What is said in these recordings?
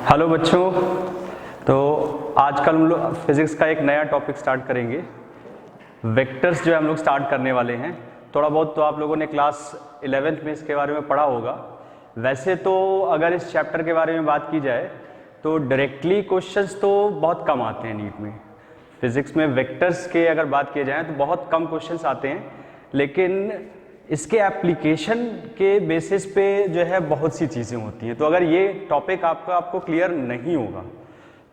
Hello बच्चों, तो आजकल हम लोग फिज़िक्स का एक नया टॉपिक स्टार्ट करेंगे। वेक्टर्स जो है हम लोग स्टार्ट करने वाले हैं। थोड़ा बहुत तो आप लोगों ने क्लास 11th में इसके बारे में पढ़ा होगा। वैसे तो अगर इस चैप्टर के बारे में बात की जाए तो डायरेक्टली क्वेश्चंस तो बहुत कम आते हैं नीट में। फिज़िक्स में वेक्टर्स के अगर बात किए जाए तो बहुत कम क्वेश्चंस आते हैं, लेकिन इसके एप्लीकेशन के बेसिस पे जो है बहुत सी चीज़ें होती हैं। तो अगर ये टॉपिक आपको क्लियर नहीं होगा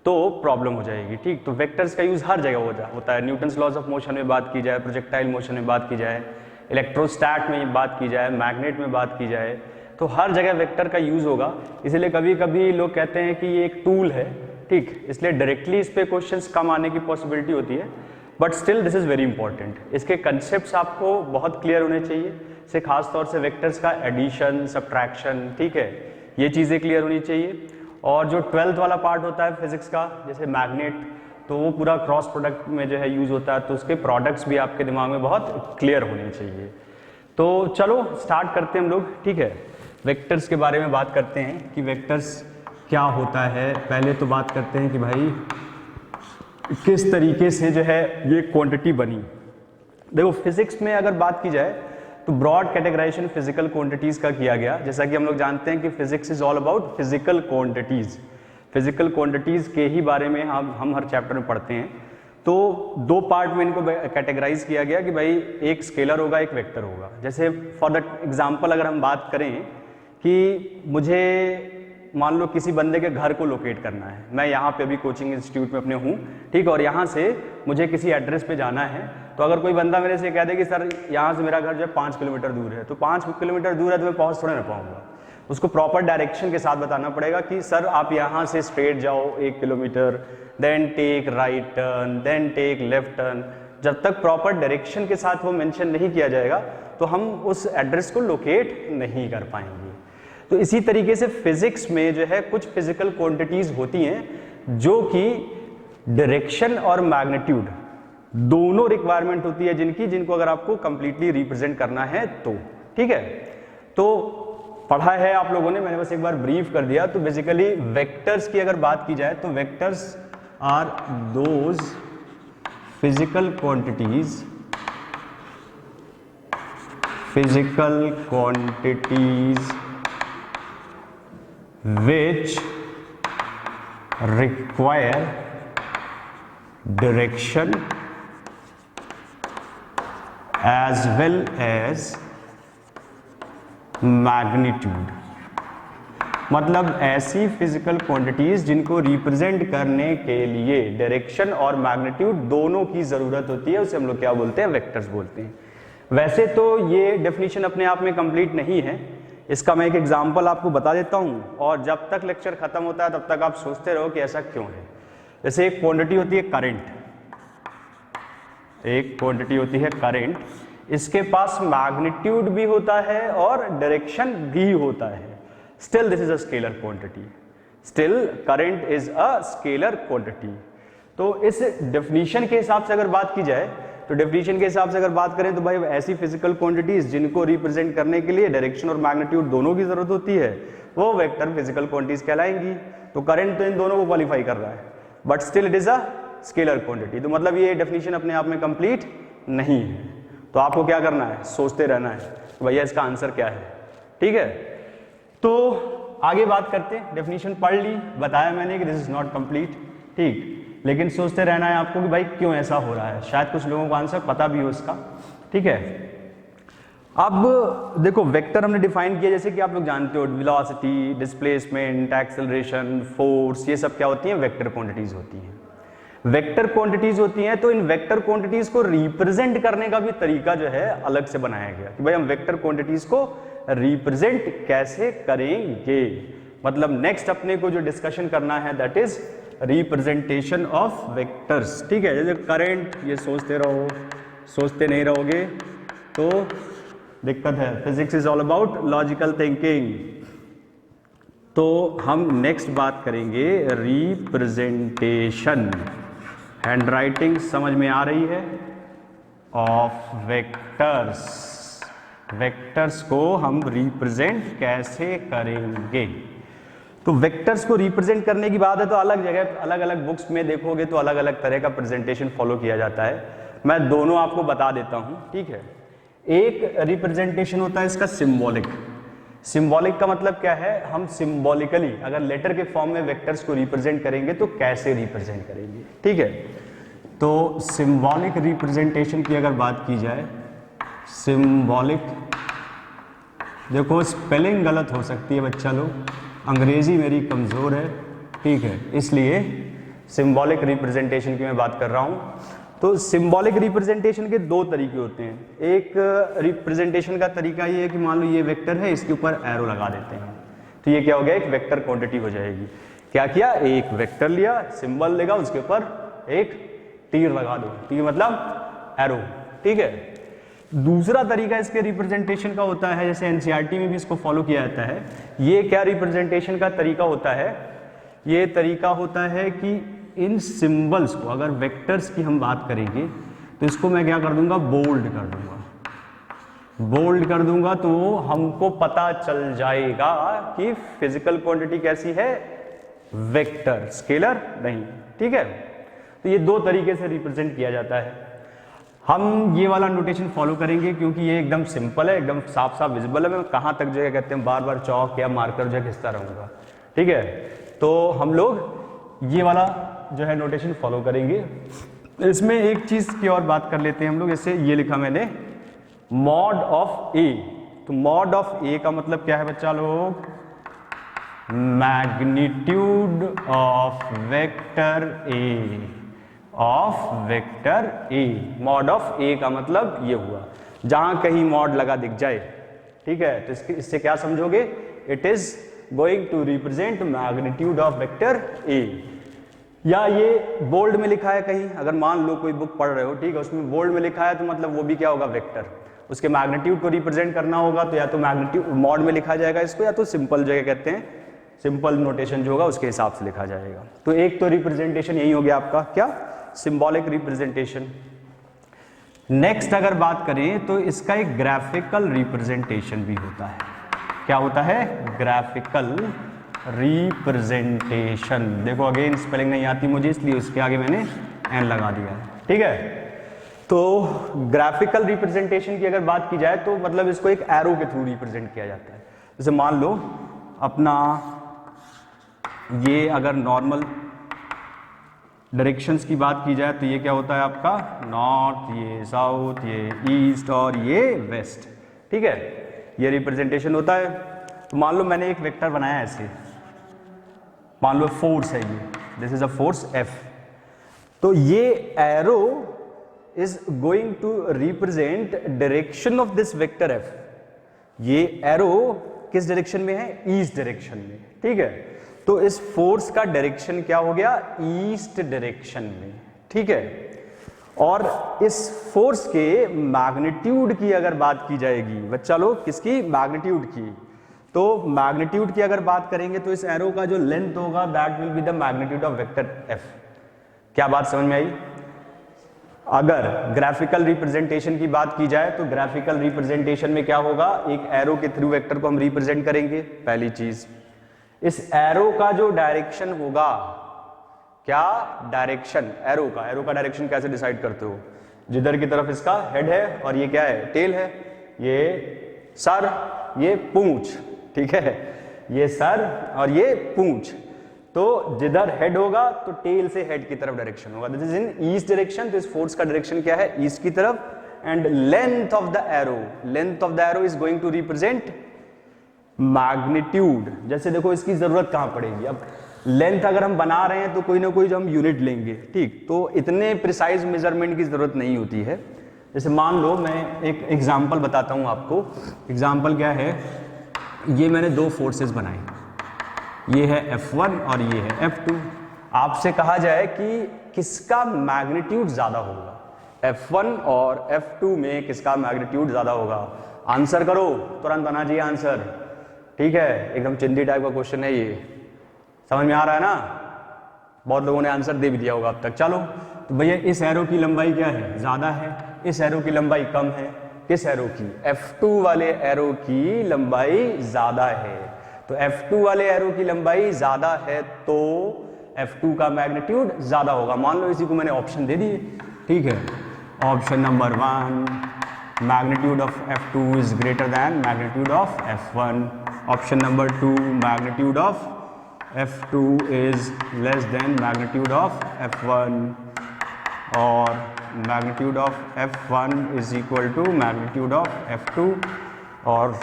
तो प्रॉब्लम हो जाएगी। ठीक, तो वेक्टर्स का यूज़ हर जगह होता है। न्यूटन्स लॉज ऑफ मोशन में बात की जाए, प्रोजेक्टाइल मोशन में बात की जाए, इलेक्ट्रोस्टैट में बात की जाए, मैग्नेट में बात की जाए, तो हर जगह वेक्टर का यूज़ होगा। इसलिए कभी कभी लोग कहते हैं कि ये एक टूल है, ठीक, इसलिए डायरेक्टली इस पर क्वेश्चंस कम आने की पॉसिबिलिटी होती है, but still this is very important. इसके कंसेप्ट्स आपको बहुत क्लियर होने चाहिए, से खास तौर से वेक्टर्स का एडिशन, सब्ट्रैक्शन, ठीक है, ये चीज़ें क्लियर होनी चाहिए। और जो 12th वाला पार्ट होता है फिजिक्स का, जैसे मैग्नेट, तो वो पूरा क्रॉस प्रोडक्ट में जो है यूज़ होता है, तो उसके प्रोडक्ट्स भी आपके दिमाग में बहुत क्लियर होने चाहिए। तो चलो स्टार्ट करते हैं हम लोग, ठीक है। वेक्टर्स के बारे में बात करते हैं कि वेक्टर्स क्या होता है। पहले तो बात करते हैं कि भाई किस तरीके से जो है ये क्वांटिटी बनी। देखो फिजिक्स में अगर बात की जाए तो ब्रॉड कैटेगराइजेशन फिजिकल क्वांटिटीज का किया गया। जैसा कि हम लोग जानते हैं कि physics is all about physical quantities. Physical quantities के ही बारे में हम हर चैप्टर में पढ़ते हैं। तो दो पार्ट में इनको कैटेगराइज किया गया कि भाई एक स्केलर होगा, एक वेक्टर होगा। जैसे फॉर द एग्जाम्पल अगर हम बात करें कि मुझे मान लो किसी बंदे के घर को लोकेट करना है, मैं यहाँ पे अभी कोचिंग इंस्टीट्यूट में अपने हूँ, ठीक, और यहाँ से मुझे किसी एड्रेस पे जाना है। तो अगर कोई बंदा मेरे से कह दे कि सर यहाँ से मेरा घर जो है 5 किलोमीटर दूर है, तो 5 किलोमीटर दूर है तो मैं पहुँच थोड़े ना पाऊँगा। उसको प्रॉपर डायरेक्शन के साथ बताना पड़ेगा कि सर आप यहाँ से स्ट्रेट जाओ 1 kilometre, then take right turn, then take left turn. जब तक प्रॉपर डायरेक्शन के साथ वो मेंशन नहीं किया जाएगा तो हम उस एड्रेस को लोकेट नहीं कर पाएंगे। तो इसी तरीके से फिजिक्स में जो है कुछ फिजिकल क्वांटिटीज होती हैं जो कि डायरेक्शन और मैग्नीट्यूड दोनों रिक्वायरमेंट होती है जिनको अगर आपको कंप्लीटली रिप्रेजेंट करना है तो, ठीक है। तो पढ़ा है आप लोगों ने, मैंने बस एक बार ब्रीफ कर दिया। तो बेसिकली वेक्टर्स की अगर बात की जाए तो vectors are those physical quantities which require direction as well as magnitude। मतलब ऐसी फिजिकल क्वांटिटीज जिनको रिप्रेजेंट करने के लिए डायरेक्शन और मैग्नीट्यूड दोनों की जरूरत होती है, उसे हम लोग क्या बोलते हैं, वेक्टर्स बोलते हैं। वैसे तो ये डेफिनेशन अपने आप में कंप्लीट नहीं है, इसका मैं एक एग्जांपल आपको बता देता हूं, और जब तक लेक्चर खत्म होता है तब तक आप सोचते रहो कि ऐसा क्यों है। जैसे एक क्वांटिटी होती है करंट, एक क्वांटिटी होती है करंट, इसके पास मैग्नीट्यूड भी होता है और डायरेक्शन भी होता है। Still this is a scalar quantity, still current is a scalar quantity. तो इस डेफिनेशन के हिसाब से अगर बात की जाए तो डेफिनेशन के हिसाब से अगर बात करें तो भाई ऐसी फिजिकल क्वांटिटीज जिनको रिप्रेजेंट करने के लिए डायरेक्शन और मैग्नीट्यूड दोनों की जरूरत होती है वो वेक्टर फिजिकल क्वांटिटीज कहलाएंगी। तो करंट तो इन दोनों को क्वालिफाई कर रहा है, but still it is a scalar quantity. तो मतलब ये डेफिनेशन अपने आप में कंप्लीट नहीं है। तो आपको क्या करना है, सोचते रहना है भैया इसका आंसर क्या है, ठीक है। तो आगे बात करते हैं। डेफिनेशन पढ़ ली, बताया मैंने कि दिस इज नॉट कंप्लीट, ठीक, लेकिन सोचते रहना है आपको कि भाई क्यों ऐसा हो रहा है। शायद कुछ लोगों को आंसर पता भी हो इसका, ठीक है। अब देखो वेक्टर हमने डिफाइन किया, जैसे कि आप लोग जानते हो वेलोसिटी, डिस्प्लेसमेंट, एक्सेलरेशन, फोर्स, ये सब क्या होती हैं, वेक्टर क्वांटिटीज होती हैं। वेक्टर क्वांटिटीज होती हैं, तो इन वेक्टर क्वांटिटीज को रिप्रेजेंट करने का भी तरीका जो है अलग से बनाया गया कि भाई हम वेक्टर क्वांटिटीज को रिप्रेजेंट कैसे करेंगे। मतलब नेक्स्ट अपने को जो डिस्कशन करना है that is representation of vectors, ठीक है। जैसे करंट, ये सोचते रहो, सोचते नहीं रहोगे तो दिक्कत है। Physics is all about logical thinking. तो हम नेक्स्ट बात करेंगे रिप्रेजेंटेशन। हैंडराइटिंग समझ में आ रही है, ऑफ वेक्टर्स। वेक्टर्स को हम रिप्रेजेंट कैसे करेंगे। तो वेक्टर्स को रिप्रेजेंट करने की बात है तो अलग जगह अलग अलग बुक्स में देखोगे तो अलग अलग तरह का प्रेजेंटेशन फॉलो किया जाता है। मैं दोनों आपको बता देता हूं, ठीक है। एक रिप्रेजेंटेशन होता है इसका सिंबॉलिक। सिंबॉलिक का मतलब क्या है, हम सिंबॉलिकली अगर लेटर के फॉर्म में वेक्टर्स को रिप्रेजेंट करेंगे तो कैसे रिप्रेजेंट करेंगे, ठीक है। तो सिंबॉलिक रिप्रेजेंटेशन की अगर बात की जाए, सिंबॉलिक, देखो स्पेलिंग गलत हो सकती है बच्चा लोग, अंग्रेजी मेरी कमज़ोर है, ठीक है, इसलिए सिंबॉलिक रिप्रेजेंटेशन की मैं बात कर रहा हूँ। तो सिंबॉलिक रिप्रेजेंटेशन के दो तरीके होते हैं। एक रिप्रेजेंटेशन का तरीका ये है कि मान लो ये वेक्टर है, इसके ऊपर एरो लगा देते हैं, तो ये क्या हो गया, एक वेक्टर क्वांटिटी हो जाएगी। क्या किया, एक वेक्टर लिया, सिंबल लेगा, उसके ऊपर एक तीर लगा दो, तीर मतलब एरो, ठीक है। दूसरा तरीका इसके रिप्रेजेंटेशन का होता है, जैसे एनसीईआरटी में भी इसको फॉलो किया जाता है। ये क्या रिप्रेजेंटेशन का तरीका होता है, ये तरीका होता है कि इन सिंबल्स को, अगर वेक्टर्स की हम बात करेंगे तो इसको मैं क्या कर दूंगा, बोल्ड कर दूंगा। बोल्ड कर दूंगा तो हमको पता चल जाएगा कि फिजिकल क्वांटिटी कैसी है, वेक्टर, स्केलर नहीं, ठीक है। तो ये दो तरीके से रिप्रेजेंट किया जाता है। हम ये वाला नोटेशन फॉलो करेंगे क्योंकि ये एकदम सिंपल है, एकदम साफ साफ विजिबल है। मैं कहाँ तक जो है कहते हैं बार बार चौक या मार्कर जो है खिंचता रहूँगा, ठीक है। तो हम लोग ये वाला जो है नोटेशन फॉलो करेंगे। इसमें एक चीज़ की और बात कर लेते हैं हम लोग। जैसे ये लिखा मैंने मॉड ऑफ ए, तो मॉड ऑफ ए का मतलब क्या है बच्चा लोग, magnitude of vector A, of vector A. Mod of A का मतलब ये हुआ, जहां कहीं मॉड लगा दिख जाए, ठीक है, तो इससे क्या समझोगे, it is going to represent magnitude of vector A. या ये बोल्ड में लिखा है कहीं, अगर मान लो कोई बुक पढ़ रहे हो, ठीक है, उसमें बोल्ड में लिखा है तो मतलब वो भी क्या होगा, वेक्टर। उसके मैग्नीट्यूड को रिप्रेजेंट करना होगा तो या तो मैग्नीट्यूड मॉड में लिखा जाएगा इसको, या तो सिंपल जगह कहते हैं, सिंपल नोटेशन जो होगा उसके हिसाब से लिखा जाएगा। तो एक तो रिप्रेजेंटेशन यही हो गया आपका क्या, सिंबॉलिक रिप्रेजेंटेशन। नेक्स्ट अगर बात करें तो इसका एक ग्राफिकल रिप्रेजेंटेशन भी होता है। क्या होता है, ग्राफिकल रिप्रेजेंटेशन। देखो अगेन स्पेलिंग नहीं आती मुझे, इसलिए उसके आगे मैंने एन लगा दिया है, ठीक है। तो ग्राफिकल रिप्रेजेंटेशन की अगर बात की जाए तो मतलब इसको एक एरो के थ्रू रिप्रेजेंट किया जाता है। जैसे मान लो अपना ये अगर नॉर्मल डायरेक्शंस की बात की जाए तो ये क्या होता है आपका, नॉर्थ, ये साउथ, ये ईस्ट और ये वेस्ट, ठीक है, ये रिप्रेजेंटेशन होता है। तो मान लो मैंने एक वेक्टर बनाया ऐसे, मान लो फोर्स है ये, this is a force F, तो ये arrow is going to represent direction of this vector F. ये एरो किस डायरेक्शन में है, ईस्ट डायरेक्शन में, ठीक है। तो इस फोर्स का डायरेक्शन क्या हो गया, ईस्ट डायरेक्शन में, ठीक है। और इस फोर्स के मैग्नीट्यूड की अगर बात की जाएगी बच्चा लोग, किसकी, मैग्नीट्यूड की, तो मैग्नीट्यूड की अगर बात करेंगे तो इस एरो का जो लेंथ होगा that will be the magnitude of vector F. क्या बात समझ में आई। अगर ग्राफिकल रिप्रेजेंटेशन की बात की जाए तो ग्राफिकल रिप्रेजेंटेशन में क्या होगा, एक एरो के थ्रू वेक्टर को हम रिप्रेजेंट करेंगे। पहली चीज, इस एरो का जो डायरेक्शन होगा, क्या डायरेक्शन एरो का डायरेक्शन कैसे डिसाइड करते हो, जिधर की तरफ इसका हेड है और ये क्या है, टेल है, ये सर, ये पूंछ, ठीक है, ये सर और ये पूंछ। तो जिधर हेड होगा तो टेल से हेड की तरफ डायरेक्शन होगा, this is in east direction. तो इस फोर्स का डायरेक्शन क्या है, ईस्ट की तरफ। And length of the arrow is going to represent magnitude. जैसे देखो इसकी जरूरत कहां पड़ेगी, अब लेंथ अगर हम बना रहे हैं तो कोई ना कोई जो हम यूनिट लेंगे, ठीक, तो इतने प्रिसाइज मेजरमेंट की जरूरत नहीं होती है। जैसे मान लो मैं एक एग्जांपल बताता हूं आपको। एग्जांपल क्या है, ये मैंने दो फोर्सेस बनाए, ये है F1 और ये है F2। आपसे कहा जाए कि किसका मैग्नीट्यूड ज्यादा होगा, F1 और F2 में किसका मैग्नीट्यूड ज्यादा होगा। आंसर करो, तुरंत बना चाहिए आंसर, ठीक है, एकदम चिंदी टाइप का क्वेश्चन है ये, समझ में आ रहा है ना। बहुत लोगों ने आंसर दे भी दिया होगा अब तक। चलो तो भैया इस एरो की लंबाई क्या है, ज्यादा है, इस एरो की लंबाई कम है। किस एरो की, F2 वाले एरो की लंबाई ज्यादा है। तो F2 वाले एरो की लंबाई ज्यादा है तो F2 का मैग्नीट्यूड ज्यादा होगा। मान लो इसी को मैंने ऑप्शन दे दिए, ठीक है। Option number 1, magnitude of F2 is greater than magnitude of F1। Option number 2, magnitude of F2 is less than magnitude of F1, और magnitude of F1 is equal to magnitude of F2, और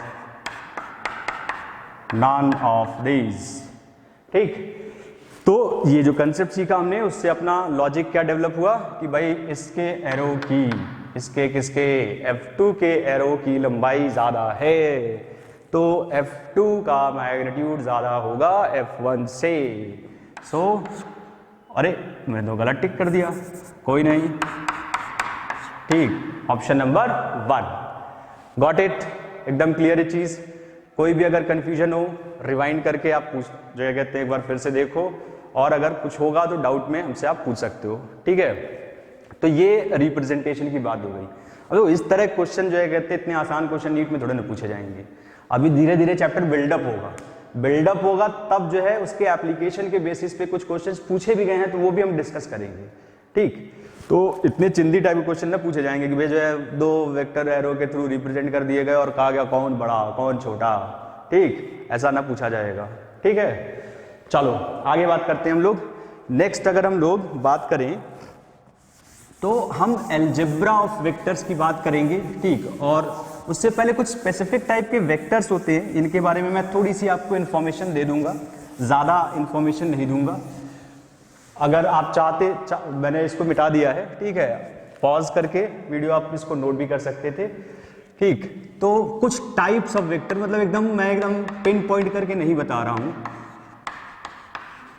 none of these. ठीक, तो ये जो concept सीखा हमने उससे अपना लॉजिक क्या डेवलप हुआ कि भाई इसके एरो की, इसके किसके, F2 के एरो की लंबाई ज़्यादा है तो F2 का मैग्नीट्यूड ज़्यादा होगा F1 से। अरे मैंने तो गलत टिक कर दिया, कोई नहीं, ठीक। ऑप्शन नंबर 1, गॉट इट, एकदम क्लियर है चीज़। कोई भी अगर कंफ्यूजन हो रिवाइंड करके आप पूछ, जो है कहते हैं, एक बार फिर से देखो, और अगर कुछ होगा तो डाउट में हमसे आप पूछ सकते हो, ठीक है। तो ये रिप्रेजेंटेशन की बात हो गई। अब इस तरह क्वेश्चन जो है कहते हैं इतने आसान क्वेश्चन नीट में थोड़े ना पूछे जाएंगे। अभी धीरे धीरे चैप्टर बिल्डअप होगा तब जो है उसके एप्लीकेशन के बेसिस पे कुछ क्वेश्चंस पूछे भी गए हैं तो वो भी हम डिस्कस करेंगे, ठीक। तो इतने चिंदी टाइप के क्वेश्चन ना पूछे जाएंगे कि भाई जो है 2 वेक्टर एरो के थ्रू रिप्रेजेंट कर दिए गए और कहा गया कौन बड़ा कौन छोटा, ठीक, ऐसा ना पूछा जाएगा, ठीक है। चलो आगे बात करते हैं हम लोग। नेक्स्ट अगर हम लोग बात करें तो हम अलजेब्रा ऑफ वेक्टर्स की बात करेंगे, ठीक। और उससे पहले कुछ स्पेसिफिक टाइप के वेक्टर्स होते हैं, इनके बारे में मैं थोड़ी सी आपको इन्फॉर्मेशन दे दूंगा, ज़्यादा इन्फॉर्मेशन नहीं दूंगा। अगर आप मैंने इसको मिटा दिया है, ठीक है, पॉज करके वीडियो आप इसको नोट भी कर सकते थे, ठीक। तो कुछ टाइप्स ऑफ वेक्टर, मतलब मैं एकदम पिन पॉइंट करके नहीं बता रहा हूँ,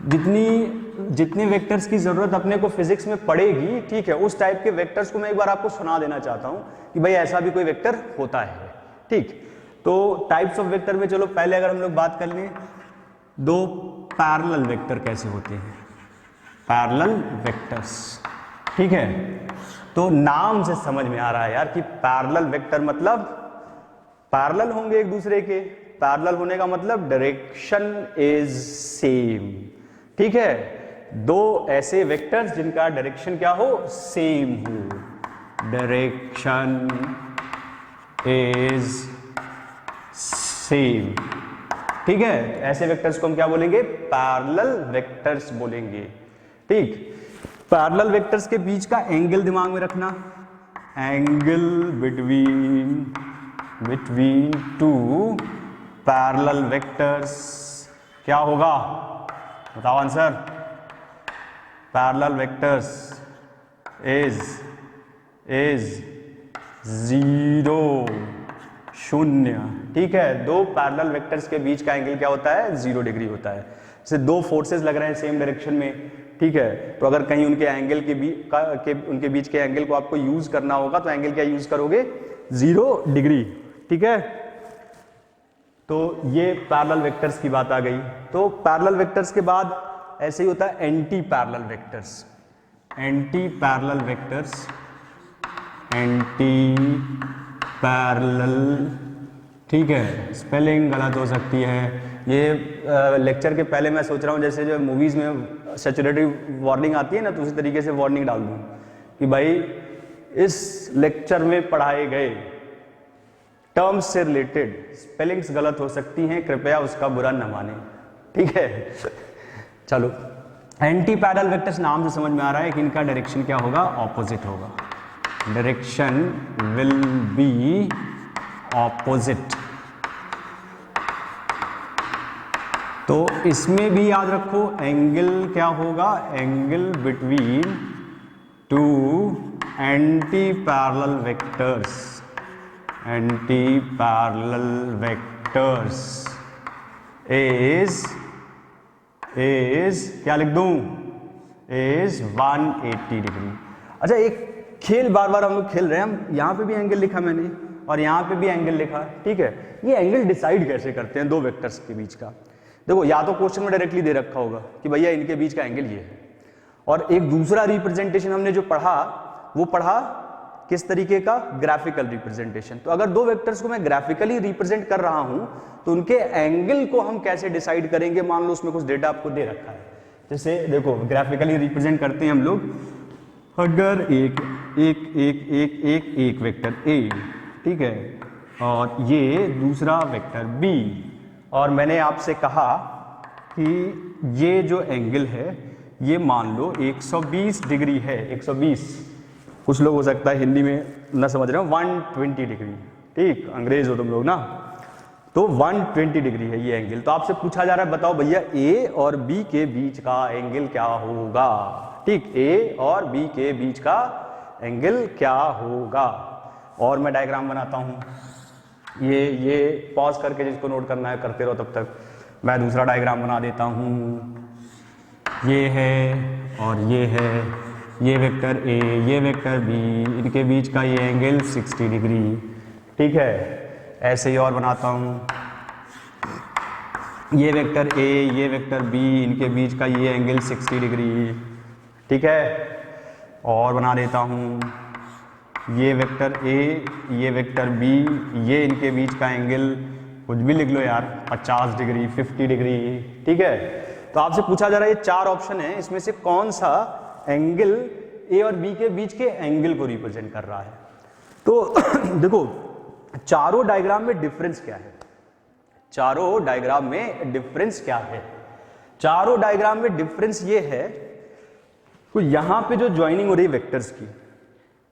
जितनी वेक्टर्स की जरूरत अपने को फिजिक्स में पड़ेगी, ठीक है, उस टाइप के वेक्टर्स को मैं एक बार आपको सुना देना चाहता हूं कि भाई ऐसा भी कोई वेक्टर होता है, ठीक। तो टाइप्स ऑफ वेक्टर में चलो पहले अगर हम लोग बात कर लें, 2 पैरेलल वेक्टर कैसे होते हैं, पैरेलल वेक्टर्स, ठीक है। तो नाम से समझ में आ रहा है यार कि पैरेलल वेक्टर मतलब पैरेलल होंगे एक दूसरे के, पैरेलल होने का मतलब डायरेक्शन इज सेम, ठीक है। 2 ऐसे वेक्टर्स जिनका डायरेक्शन क्या हो, सेम हो, डायरेक्शन इज सेम, ठीक है। ऐसे वेक्टर्स को हम क्या बोलेंगे, पैरेलल वेक्टर्स बोलेंगे, ठीक। पैरेलल वेक्टर्स के बीच का एंगल दिमाग में रखना, एंगल बिटवीन 2 पैरेलल वेक्टर्स क्या होगा, बताओ आंसर। पैरेलल वेक्टर्स इज 0, 0, ठीक है। 2 पैरेलल वेक्टर्स के बीच का एंगल क्या होता है, 0 डिग्री होता है। जैसे 2 फोर्सेस लग रहे हैं सेम डायरेक्शन में, ठीक है, तो अगर कहीं उनके एंगल उनके बीच के एंगल को आपको यूज करना होगा तो एंगल क्या यूज करोगे, 0 डिग्री, ठीक है। तो ये पैरेलल वेक्टर्स की बात आ गई। तो पैरेलल वेक्टर्स के बाद ऐसे ही होता है anti parallel vectors, anti parallel vectors, anti parallel, ठीक है। स्पेलिंग गलत हो सकती है, ये लेक्चर के पहले मैं सोच रहा हूँ जैसे जो मूवीज में सैचुरेटरी वार्निंग आती है ना, तो उसी तरीके से वार्निंग डाल दूँ कि भाई इस लेक्चर में पढ़ाए गए टर्म्स से रिलेटेड स्पेलिंग्स गलत हो सकती हैं, कृपया उसका बुरा न माने, ठीक है। चलो, एंटी पैरेलल वेक्टर्स नाम से समझ में आ रहा है कि इनका डायरेक्शन क्या होगा, ऑपोजिट होगा, डायरेक्शन विल बी ऑपोजिट। तो इसमें भी याद रखो एंगल क्या होगा, angle between 2 anti parallel vectors, anti parallel vectors is क्या लिख दूं, इज 180 डिग्री। अच्छा, एक खेल बार बार हम लोग खेल रहे हैं, हम यहाँ पे भी एंगल लिखा मैंने और यहाँ पे भी एंगल लिखा, ठीक है। ये एंगल डिसाइड कैसे करते हैं 2 वेक्टर्स के बीच का, देखो या तो क्वेश्चन में डायरेक्टली दे रखा होगा कि भैया इनके बीच का एंगल ये है, और एक दूसरा रिप्रेजेंटेशन हमने जो पढ़ा वो पढ़ा किस तरीके का, ग्राफिकल रिप्रेजेंटेशन। तो अगर दो वेक्टर्स को मैं ग्राफिकली रिप्रेजेंट कर रहा हूं तो उनके एंगल को हम कैसे डिसाइड करेंगे। मान लो उसमें कुछ डेटा आपको दे रखा है, जैसे देखो ग्राफिकली रिप्रेजेंट करते हैं हम लोग, अगर एक वेक्टर ए, ठीक है, और ये दूसरा वेक्टर बी, और मैंने आपसे कहा कि ये जो एंगल है ये मान लो 120 डिग्री है, 120, कुछ लोग हो सकता है हिंदी में ना समझ रहे हो, 120 डिग्री, ठीक, अंग्रेज हो तुम लोग ना, तो 120 डिग्री है ये एंगल। तो आपसे पूछा जा रहा है बताओ भैया ए और बी के बीच का एंगल क्या होगा, ठीक, ए और बी के बीच का एंगल क्या होगा। और मैं डायग्राम बनाता हूं, ये पॉज करके जिसको नोट करना है करते रहो, तब तक मैं दूसरा डायग्राम बना देता हूं। ये है और ये है, ये वेक्टर ए, ये वेक्टर बी, इनके बीच का ये एंगल 60 डिग्री, ठीक है। ऐसे ही और बनाता हूं, ये वेक्टर ए, ये वेक्टर बी, इनके बीच का ये एंगल 60 डिग्री, ठीक है। और बना देता हूं, ये वेक्टर ए, ये वेक्टर बी, ये इनके बीच का एंगल कुछ भी लिख लो यार, 50 डिग्री, 50 डिग्री, ठीक है। तो आपसे पूछा जा रहा है ये चार ऑप्शन है, इसमें से कौन सा एंगल ए और बी के बीच के एंगल को रिप्रेजेंट कर रहा है। तो देखो चारों डायग्राम में डिफरेंस क्या है, चारों डायग्राम में डिफरेंस क्या है। चारों डायग्राम में डिफरेंस ये है, तो यहां पे जो ज्वाइनिंग हो रही है वेक्टर्स की,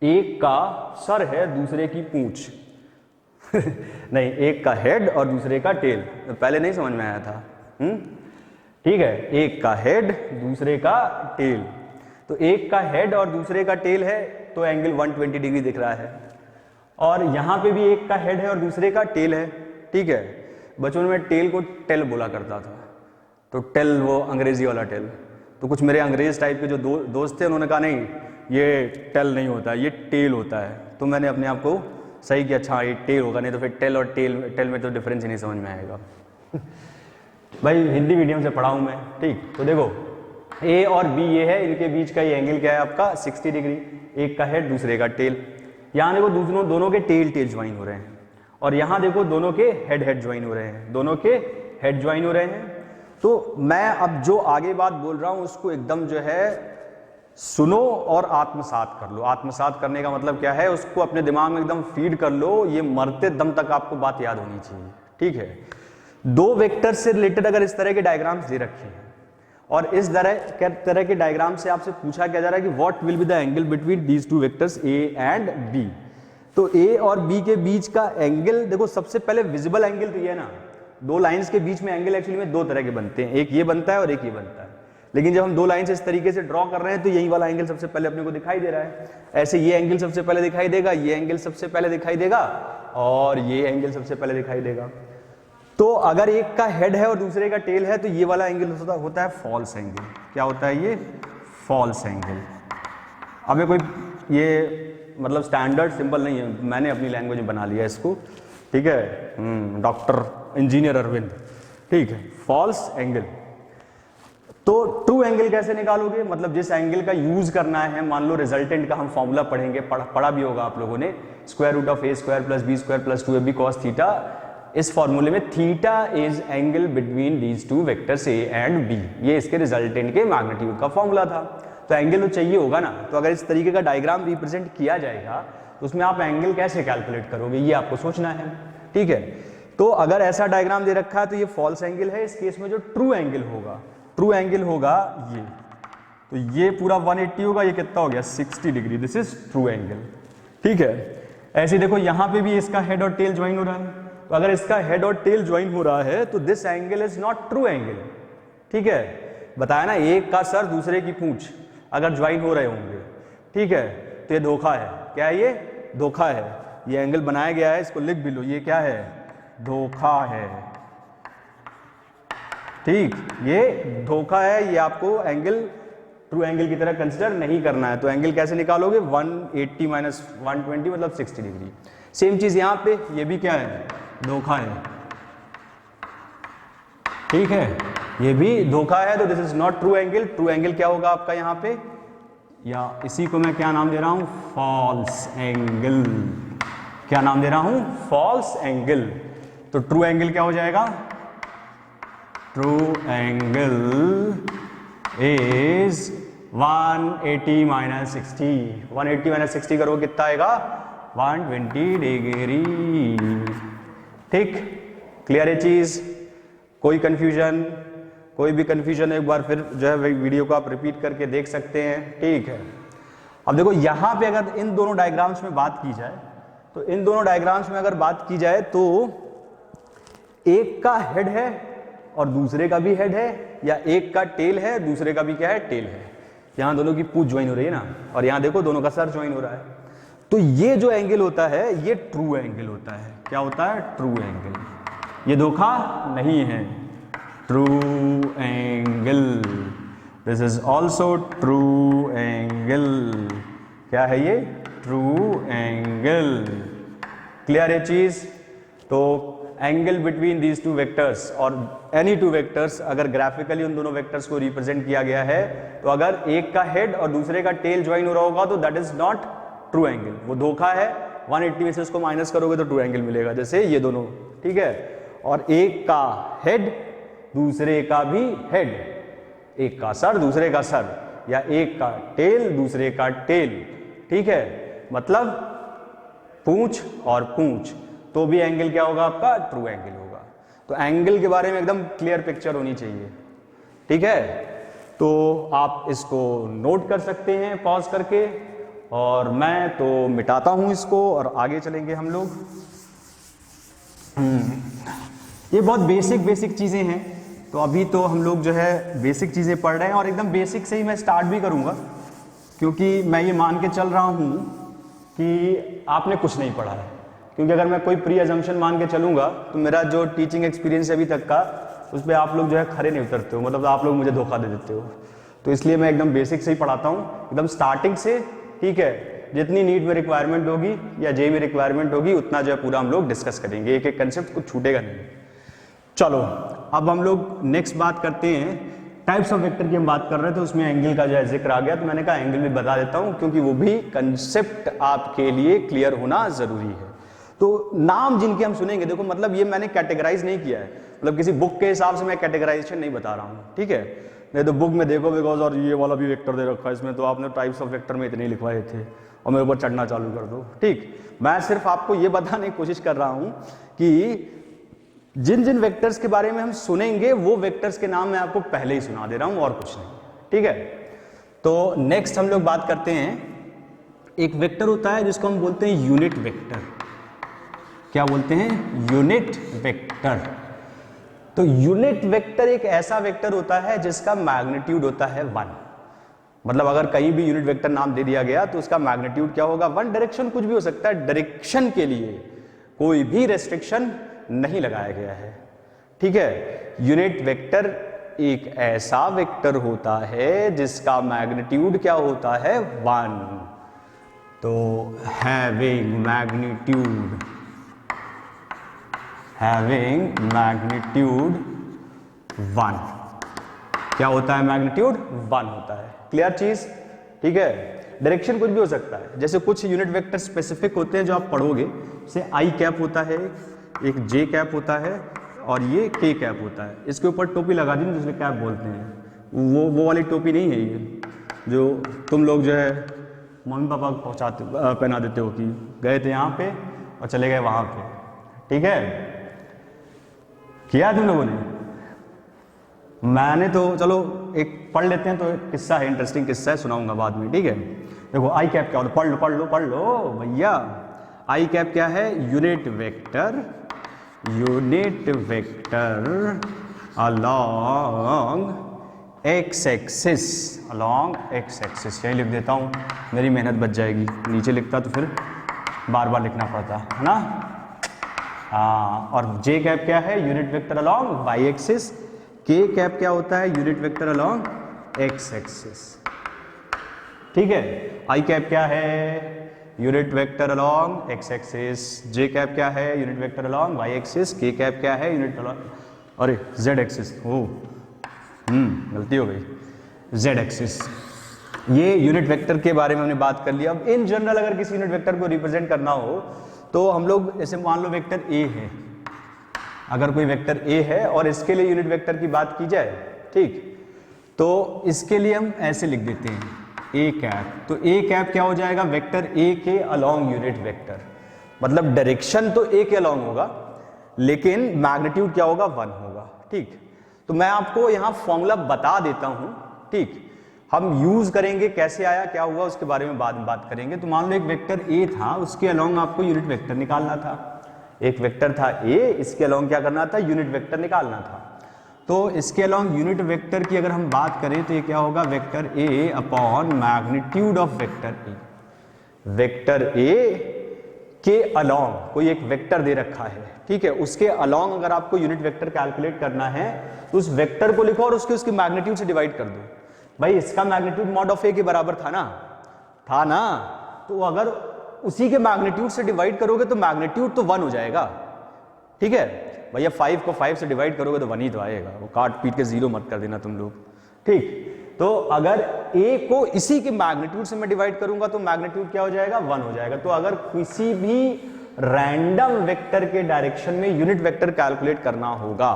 एक का सर है दूसरे की पूंछ नहीं, एक का हेड और दूसरे का टेल, पहले नहीं समझ में आया था, ठीक है, एक का हेड दूसरे का टेल। तो एक का हेड और दूसरे का टेल है तो एंगल 120 डिग्री दिख रहा है, और यहां पे भी एक का हेड है और दूसरे का टेल है, ठीक है। बचपन में टेल को टेल बोला करता था, तो टेल वो अंग्रेजी वाला टेल। तो कुछ मेरे अंग्रेज टाइप के जो दोस्त थे उन्होंने कहा नहीं ये टेल नहीं होता, ये टेल होता है। तो मैंने अपने आप को सही किया, अच्छा ये टेल होगा, नहीं तो फिर टेल और टेल में तो डिफरेंस ही नहीं समझ में आएगा भाई हिंदी मीडियम से पढ़ा हूं मैं, ठीक। तो देखो ए और बी ये है, इनके बीच का ये एंगल क्या है आपका 60 डिग्री, एक का हेड दूसरे का टेल। यहां देखो दोनों के टेल ज्वाइन हो रहे हैं, और यहां देखो दोनों के हेड ज्वाइन हो रहे हैं, दोनों के हेड ज्वाइन हो रहे हैं। तो मैं अब जो आगे बात बोल रहा हूं उसको एकदम जो है सुनो और आत्मसात कर लो। आत्मसात करने का मतलब क्या है, उसको अपने दिमाग में एकदम फीड कर लो, ये मरते दम तक आपको बात याद होनी चाहिए, ठीक है। दो वेक्टर से रिलेटेड अगर इस तरह के डायग्राम्स दे रखे हैं और इस तरह के डायग्राम से आपसे पूछा क्या जा रहा है कि what will be the angle between these two vectors A and B, तो ए और बी के बीच का एंगल देखो, सबसे पहले विजिबल एंगल तो ये है ना, दो लाइंस के बीच में एंगल एक्चुअली में दो तरह के बनते हैं, एक ये बनता है और एक ये बनता है। लेकिन जब हम दो लाइंस इस तरीके से ड्रॉ कर रहे हैं तो यही वाला एंगल सबसे पहले अपने को दिखाई दे रहा है। ऐसे ये एंगल सबसे पहले दिखाई देगा, ये एंगल सबसे पहले दिखाई देगा, और ये एंगल सबसे पहले दिखाई देगा। तो अगर एक का हेड है और दूसरे का टेल है तो ये वाला एंगल होता है फॉल्स एंगल। क्या होता है ये? False angle. अब ये कोई ये मतलब स्टैंडर्ड सिंबल नहीं है, मैंने अपनी लैंग्वेज में बना लिया इसको, ठीक है, डॉक्टर इंजीनियर अरविंद, ठीक है। False angle. तो ट्रू एंगल कैसे निकालोगे, मतलब जिस एंगल का यूज करना है, मान लो रिजल्टेंट का हम फॉर्मूला पढ़ेंगे, पढ़ा भी होगा आप लोगों ने, square root of A square plus B square plus 2ab cos theta. इस फॉर्मूले में theta is angle between these two vectors A and B, ये इसके रिजल्टेंट के मैग्नीट्यूड का फॉर्मूला था। तो एंगल तो चाहिए होगा ना, तो अगर इस तरीके का डायग्राम रिप्रेजेंट किया जाएगा तो उसमें आप एंगल कैसे कैलकुलेट करोगे, ये आपको सोचना है, ठीक है। तो अगर ऐसा डायग्राम दे रखा है तो ये फॉल्स एंगल है। इस केस में जो ट्रू एंगल होगा, ट्रू एंगल होगा ये, तो ये पूरा 180 होगा, ये कितना हो गया 60 degree, this is true angle, ठीक है। ऐसे देखो यहां पे भी इसका हेड और टेल ज्वाइन हो रहा है, तो अगर इसका हेड और टेल ज्वाइन हो रहा है तो this angle is not true angle, ठीक है। बताया ना, एक का सर दूसरे की पूंछ अगर ज्वाइन हो रहे होंगे, ठीक है, तो ये धोखा है। क्या है ये? धोखा है। ये एंगल बनाया गया है, इसको लिख भी लो, ये क्या है? धोखा है, ठीक, ये धोखा है, ये आपको एंगल ट्रू एंगल की तरह कंसिडर नहीं करना है। तो एंगल कैसे निकालोगे? 180 माइनस 120 मतलब 60 डिग्री। सेम चीज यहां पे, ये भी क्या है? धोखा है, ठीक है, ये भी धोखा है, तो this is not true angle. True angle क्या होगा आपका यहाँ पे? या इसी को मैं क्या नाम दे रहा हूं, फॉल्स एंगल। क्या नाम दे रहा हूं, फॉल्स एंगल। तो ट्रू एंगल क्या हो जाएगा, true angle is 180 minus 60। 180 minus 60 करो कितना आएगा, 120 डिग्री। ठीक, क्लियर है चीज, कोई कंफ्यूजन? कोई भी कंफ्यूजन एक बार फिर जो है वीडियो को आप रिपीट करके देख सकते हैं। ठीक है, अब देखो यहां पे अगर इन दोनों डायग्राम्स में बात की जाए, तो इन दोनों डायग्राम्स में अगर बात की जाए तो एक का हेड है और दूसरे का भी हेड है, या एक का टेल है दूसरे का भी क्या है, टेल है। यहां दोनों की पूंछ ज्वाइन हो रही है ना, और यहां देखो दोनों का सर ज्वाइन हो रहा है। तो ये जो एंगल होता है ये ट्रू एंगल होता है। क्या होता है, ट्रू एंगल। ये धोखा नहीं है, true angle. This is also true angle. क्या है ये, ट्रू एंगल। क्लियर है चीज? तो angle between these two vectors और एनी टू वेक्टर्स, अगर ग्राफिकली उन दोनों वेक्टर्स को रिप्रेजेंट किया गया है, तो अगर एक का हेड और दूसरे का टेल ज्वाइन हो रहा होगा तो that is not true angle, वो धोखा है। 180 में से उसको माइनस करोगे तो ट्रू एंगल मिलेगा, जैसे ये दोनों। ठीक है, और एक का हेड दूसरे का भी हेड, एक का सर दूसरे का सर, या एक का टेल दूसरे का टेल। ठीक है, मतलब पूंछ और पूंछ, तो भी एंगल क्या होगा आपका, ट्रू एंगल होगा। तो एंगल के बारे में एकदम क्लियर पिक्चर होनी चाहिए। ठीक है, तो आप इसको नोट कर सकते हैं पॉज करके, और मैं तो मिटाता हूं इसको और आगे चलेंगे हम लोग। ये बहुत बेसिक चीजें हैं, तो अभी तो हम लोग जो है बेसिक चीजें पढ़ रहे हैं, और एकदम बेसिक से ही मैं स्टार्ट भी करूंगा, क्योंकि मैं ये मान के चल रहा हूं कि आपने कुछ नहीं पढ़ा है। क्योंकि अगर मैं कोई प्री अजम्पशन मान के चलूंगा तो मेरा जो टीचिंग एक्सपीरियंस है अभी तक का, उस पर आप लोग जो है खड़े नहीं उतरते हो, मतलब आप लोग मुझे धोखा दे देते हो। तो इसलिए मैं एकदम बेसिक से ही पढ़ाता हूँ, एकदम स्टार्टिंग से। ठीक है, जितनी नीट में रिक्वायरमेंट होगी या जे में रिक्वायरमेंट होगी उतना जो है पूरा हम लोग डिस्कस करेंगे, एक एक कंसेप्ट कुछ छूटेगा नहीं। चलो अब हम लोग नेक्स्ट बात करते हैं, टाइप्स ऑफ वेक्टर की हम बात कर रहे थे, उसमें एंगल का जो है जिक्र आ गया, तो मैंने कहा एंगल भी बता देता हूं, क्योंकि वो भी कंसेप्ट आपके लिए क्लियर होना जरूरी है। तो नाम जिनके हम सुनेंगे, देखो मतलब ये मैंने कैटेगराइज नहीं किया है, मतलब किसी बुक के हिसाब से मैं कैटेगराइजेशन नहीं बता रहा हूँ। ठीक है, नहीं तो बुक में देखो बिकॉज और ये वाला भी वेक्टर दे रखा है इसमें, तो आपने टाइप्स ऑफ वेक्टर में इतने लिखवाए थे और मेरे ऊपर चढ़ना चालू कर दो। ठीक, मैं सिर्फ आपको ये बताने की कोशिश कर रहा हूँ कि जिन जिन वेक्टर्स के बारे में हम सुनेंगे वो वेक्टर्स के नाम मैं आपको पहले ही सुना दे रहा हूं, और कुछ नहीं। ठीक है, तो नेक्स्ट हम लोग बात करते हैं, एक वेक्टर होता है जिसको हम बोलते हैं यूनिट वेक्टर। क्या बोलते हैं, यूनिट वेक्टर। तो यूनिट वेक्टर एक ऐसा वेक्टर होता है जिसका मैग्नीट्यूड होता है 1। मतलब अगर कहीं भी यूनिट वेक्टर नाम दे दिया गया तो उसका मैग्नीट्यूड क्या होगा, 1। डायरेक्शन कुछ भी हो सकता है, डायरेक्शन के लिए कोई भी रेस्ट्रिक्शन नहीं लगाया गया है। ठीक है, यूनिट वेक्टर एक ऐसा वेक्टर होता है जिसका मैग्नीट्यूड क्या होता है, 1। तो हैविंग मैग्नीट्यूड 1, क्या होता है, मैग्नीट्यूड 1 होता है। क्लियर चीज? ठीक है, डायरेक्शन कुछ भी हो सकता है, जैसे कुछ यूनिट वेक्टर स्पेसिफिक होते हैं जो आप पढ़ोगे, जैसे आई कैप होता है, एक जे कैप होता है, और ये के कैप होता है। इसके ऊपर टोपी लगा दी जिसमें कैप बोलते हैं, वो वाली टोपी नहीं है ये जो तुम लोग जो है मम्मी पापा को पहना देते हो कि गए थे यहाँ पे और चले गए वहाँ पे। ठीक है, किया तुम लोगों ने? मैंने तो चलो एक पढ़ लेते हैं, तो एक किस्सा है, इंटरेस्टिंग किस्सा है, सुनाऊंगा बाद में। ठीक है, देखो आई कैप क्या होता है, पढ़ लो भैया। आई कैप क्या है, unit vector along X axis, यही लिख देता हूँ, मेरी मेहनत बच जाएगी। नीचे लिखता तो फिर बार बार लिखना पड़ता है ना। हाँ, और जे कैप क्या है, unit vector along Y axis. K cap क्या होता है, unit vector along X axis. ठीक है, आई कैप क्या है, unit vector along X axis. J cap क्या है, unit vector along Y axis. K cap क्या है, यूनिट अलोंग, अरे जेड एक्सिस, गलती हो गई, जेड एक्सिस। ये यूनिट वेक्टर के बारे में हमने बात कर लिया। अब इन जनरल अगर किसी यूनिट वेक्टर को रिप्रेजेंट करना हो तो हम लोग जैसे मान लो वेक्टर ए है, अगर कोई वेक्टर ए है और इसके लिए यूनिट वेक्टर की बात की जाए, ठीक, तो इसके लिए हम ऐसे लिख देते हैं ए कैप। तो ए कैप क्या हो जाएगा, वेक्टर ए के अलोंग यूनिट वेक्टर, मतलब डायरेक्शन तो ए के अलोंग होगा लेकिन मैग्नीट्यूड क्या होगा, 1 होगा। ठीक, तो मैं आपको यहां फॉर्मूला बता देता हूं, ठीक, हम यूज करेंगे, कैसे आया क्या हुआ उसके बारे में बाद में बात करेंगे। तो मान लो एक वेक्टर ए था, उसके अलोंग आपको यूनिट वेक्टर निकालना था। एक वेक्टर था ए, इसके अलोंग क्या करना था, यूनिट वेक्टर निकालना था। तो इसके अलोंग यूनिट वेक्टर की अगर हम बात करें तो ये क्या होगा, vector A upon magnitude of vector A. Vector A के अलोंग कोई एक वेक्टर दे रखा है, ठीक है, उसके अलोंग अगर आपको यूनिट वेक्टर कैलकुलेट करना है तो उस वेक्टर को लिखो और उसकी मैग्नीट्यूड से डिवाइड कर दो। भाई इसका मैग्नीट्यूड मॉड ऑफ ए के बराबर था ना, तो अगर उसी के मैग्नीट्यूड से डिवाइड करोगे तो मैग्नीट्यूड तो 1 हो जाएगा, ठीक है भैया। 5 को 5 से डिवाइड करोगे तो 1 ही तो आएगा, वो काट पीट के 0 मत कर देना तुम लोग, ठीक। तो अगर a को इसी के मैग्नीट्यूड से मैं डिवाइड करूंगा तो मैग्नीट्यूड क्या हो जाएगा, 1 हो जाएगा। तो अगर किसी भी रैंडम वेक्टर के डायरेक्शन में यूनिट वेक्टर कैलकुलेट करना होगा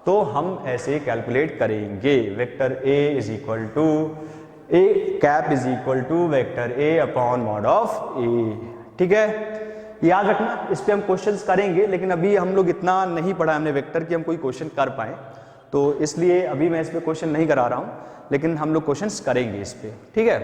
तो हम ऐसे कैलकुलेट करेंगे, vector a is equal to A cap is equal to vector a upon mod of a, ठीक है। याद रखना, इस पे हम क्वेश्चंस करेंगे लेकिन अभी हम लोग इतना नहीं पढ़ा हमने वेक्टर कि हम कोई क्वेश्चन कर पाए, तो इसलिए अभी मैं इस पे क्वेश्चन नहीं करा रहा हूं, लेकिन हम लोग क्वेश्चंस करेंगे इस पे, ठीक है।